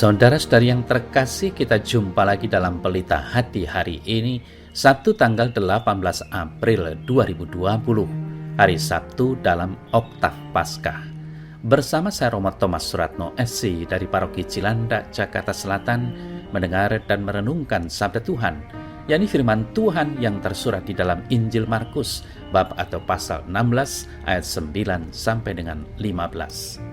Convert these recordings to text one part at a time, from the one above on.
Saudara-saudari yang terkasih, kita jumpa lagi dalam Pelita Hati hari ini, Sabtu tanggal 18 April 2020, hari Sabtu dalam Oktav Paskah. Bersama saya Romo Thomas Suratno SC dari Paroki Cilandak, Jakarta Selatan, mendengar dan merenungkan Sabda Tuhan, yakni firman Tuhan yang tersurat di dalam Injil Markus, bab atau pasal 16 ayat 9 sampai dengan 15.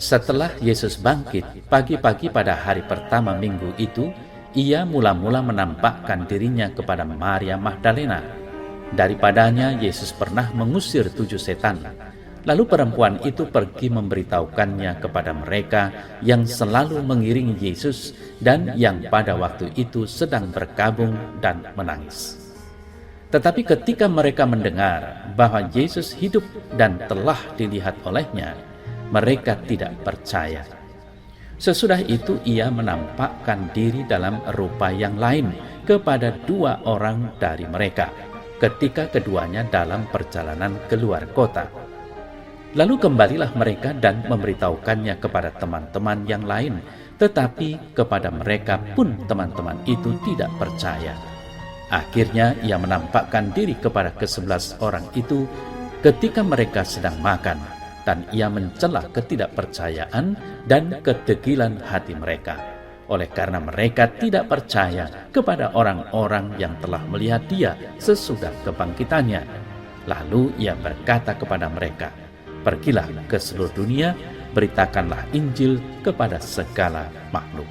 Setelah Yesus bangkit, pagi-pagi pada hari pertama minggu itu, ia mula-mula menampakkan dirinya kepada Maria Magdalena. Daripadanya Yesus pernah mengusir 7 setan. Lalu perempuan itu pergi memberitahukannya kepada mereka yang selalu mengiringi Yesus dan yang pada waktu itu sedang berkabung dan menangis. Tetapi ketika mereka mendengar bahwa Yesus hidup dan telah dilihat olehnya, mereka tidak percaya. Sesudah itu ia menampakkan diri dalam rupa yang lain kepada 2 orang dari mereka, ketika keduanya dalam perjalanan keluar kota. Lalu kembalilah mereka dan memberitahukannya kepada teman-teman yang lain, tetapi kepada mereka pun teman-teman itu tidak percaya. Akhirnya ia menampakkan diri kepada ke-11 orang itu ketika mereka sedang makan, dan ia mencela ketidakpercayaan dan kedegilan hati mereka, oleh karena mereka tidak percaya kepada orang-orang yang telah melihat dia sesudah kebangkitannya. Lalu ia berkata kepada mereka, "Pergilah ke seluruh dunia, beritakanlah Injil kepada segala makhluk."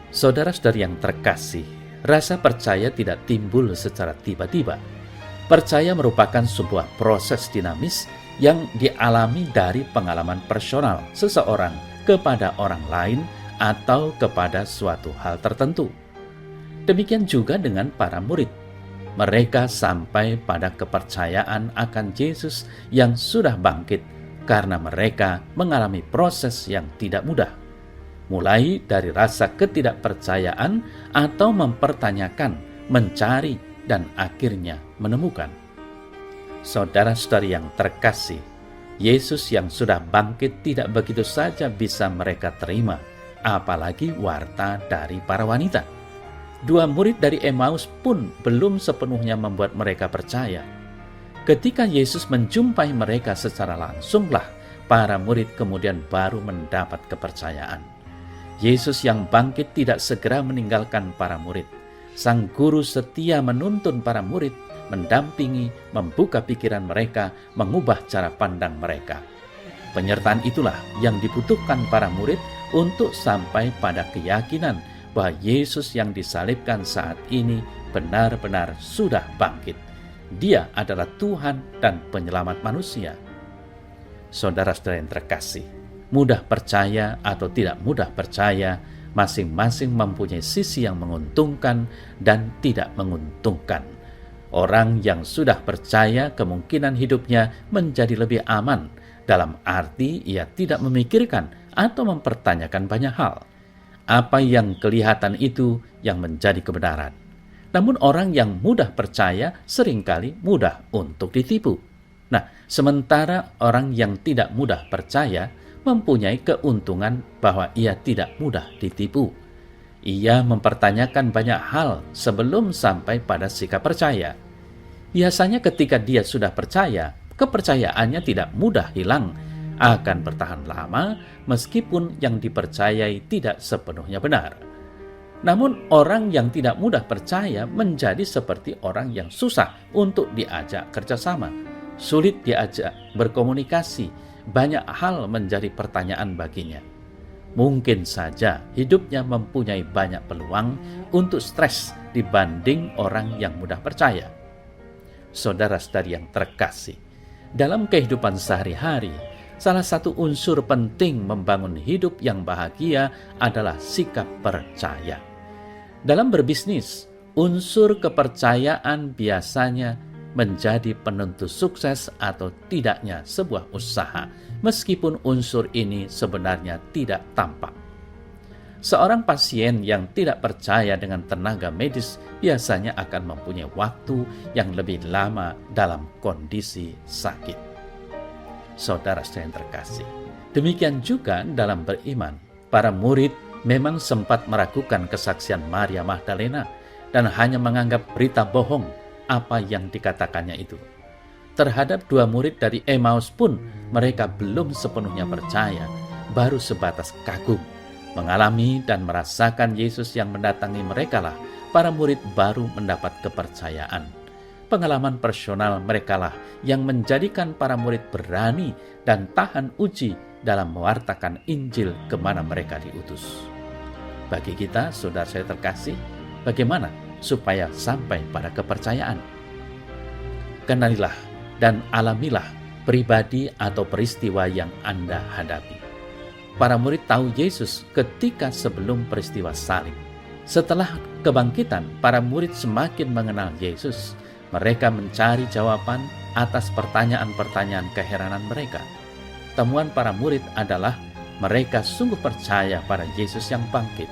Saudara-saudari yang terkasih, rasa percaya tidak timbul secara tiba-tiba. Percaya merupakan sebuah proses dinamis yang dialami dari pengalaman personal seseorang kepada orang lain atau kepada suatu hal tertentu. Demikian juga dengan para murid. Mereka sampai pada kepercayaan akan Yesus yang sudah bangkit karena mereka mengalami proses yang tidak mudah. Mulai dari rasa ketidakpercayaan atau mempertanyakan, mencari, dan akhirnya menemukan. Saudara-saudari yang terkasih, Yesus yang sudah bangkit tidak begitu saja bisa mereka terima, apalagi warta dari para wanita. 2 murid dari Emmaus pun belum sepenuhnya membuat mereka percaya. Ketika Yesus menjumpai mereka secara langsunglah, para murid kemudian baru mendapat kepercayaan. Yesus yang bangkit tidak segera meninggalkan para murid. Sang guru setia menuntun para murid, mendampingi, membuka pikiran mereka, mengubah cara pandang mereka. Penyertaan itulah yang dibutuhkan para murid untuk sampai pada keyakinan bahwa Yesus yang disalibkan saat ini benar-benar sudah bangkit. Dia adalah Tuhan dan penyelamat manusia. Saudara-saudara yang terkasih, mudah percaya atau tidak mudah percaya, masing-masing mempunyai sisi yang menguntungkan dan tidak menguntungkan. Orang yang sudah percaya kemungkinan hidupnya menjadi lebih aman, dalam arti ia tidak memikirkan atau mempertanyakan banyak hal. Apa yang kelihatan itu yang menjadi kebenaran. Namun orang yang mudah percaya seringkali mudah untuk ditipu. Nah, sementara orang yang tidak mudah percaya mempunyai keuntungan bahwa ia tidak mudah ditipu. Ia mempertanyakan banyak hal sebelum sampai pada sikap percaya. Biasanya ketika dia sudah percaya, kepercayaannya tidak mudah hilang, akan bertahan lama meskipun yang dipercayai tidak sepenuhnya benar. Namun orang yang tidak mudah percaya menjadi seperti orang yang susah untuk diajak kerjasama, sulit diajak berkomunikasi, banyak hal menjadi pertanyaan baginya. Mungkin saja hidupnya mempunyai banyak peluang untuk stres dibanding orang yang mudah percaya. Saudara-saudari yang terkasih, dalam kehidupan sehari-hari, salah satu unsur penting membangun hidup yang bahagia adalah sikap percaya. Dalam berbisnis, unsur kepercayaan biasanya menjadi penentu sukses atau tidaknya sebuah usaha, meskipun unsur ini sebenarnya tidak tampak. Seorang pasien yang tidak percaya dengan tenaga medis biasanya akan mempunyai waktu yang lebih lama dalam kondisi sakit. Saudara yang terkasih, demikian juga dalam beriman. Para murid memang sempat meragukan kesaksian Maria Magdalena dan hanya menganggap berita bohong apa yang dikatakannya itu. Terhadap 2 murid dari Emmaus pun mereka belum sepenuhnya percaya, baru sebatas kagum. Mengalami dan merasakan Yesus yang mendatangi merekalah para murid baru mendapat kepercayaan. Pengalaman personal merekalah yang menjadikan para murid berani dan tahan uji dalam mewartakan Injil kemana mereka diutus. Bagi kita, saudara saya terkasih, bagaimana supaya sampai pada kepercayaan? Kenalilah dan alamilah pribadi atau peristiwa yang Anda hadapi. Para murid tahu Yesus ketika sebelum peristiwa salib. Setelah kebangkitan, para murid semakin mengenal Yesus. Mereka mencari jawaban atas pertanyaan-pertanyaan keheranan mereka. Temuan para murid adalah mereka sungguh percaya pada Yesus yang bangkit.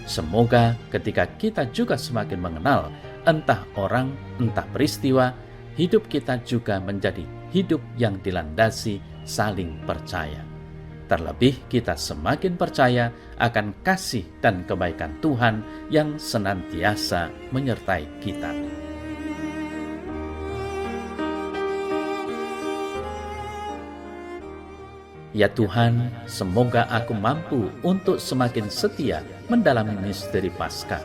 Semoga ketika kita juga semakin mengenal entah orang, entah peristiwa, hidup kita juga menjadi hidup yang dilandasi saling percaya. Terlebih kita semakin percaya akan kasih dan kebaikan Tuhan yang senantiasa menyertai kita. Ya Tuhan, semoga aku mampu untuk semakin setia mendalami misteri Paskah.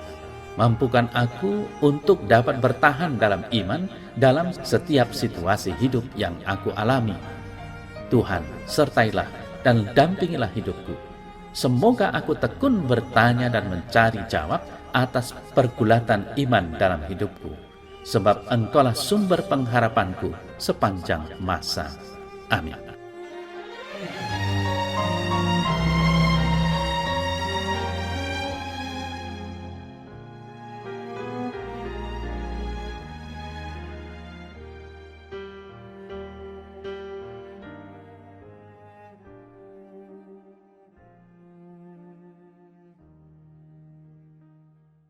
Mampukan aku untuk dapat bertahan dalam iman dalam setiap situasi hidup yang aku alami. Tuhan, sertailah dan dampingilah hidupku. Semoga aku tekun bertanya dan mencari jawab atas pergulatan iman dalam hidupku, sebab Engkaulah sumber pengharapanku sepanjang masa. Amin.